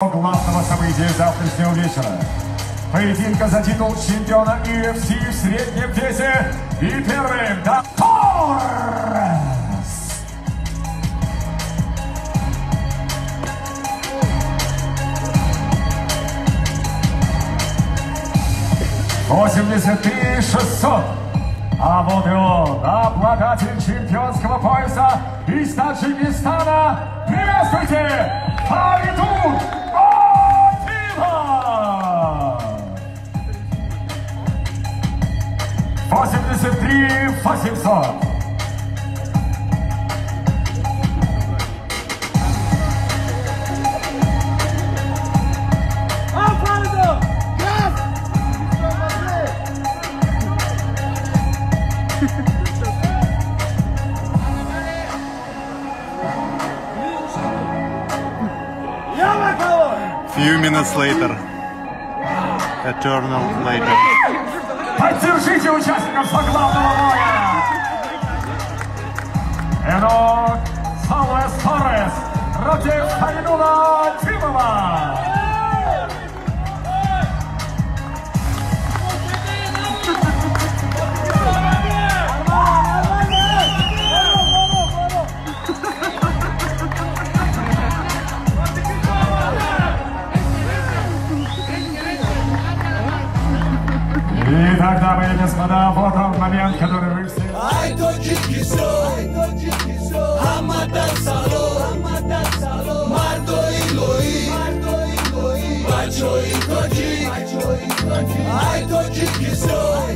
Главного события завтрашнего вечера. Поединка за титул чемпиона UFC в среднем весе. И первым Торрес. $83,600. А вот и он, обладатель чемпионского пояса из Таджикистана. Приветствуйте, Фаридун Атилов! 83,800. Few minutes later, eternal later. Поддержите участников соглавного боя! Энок Салвес Торрес против Фаридуна Атилова! Итак, дамы и господа, вот он момент, который вы все... Ay toki so, hamadan salo, mardo iloi, bacho ikoji, ay toki so.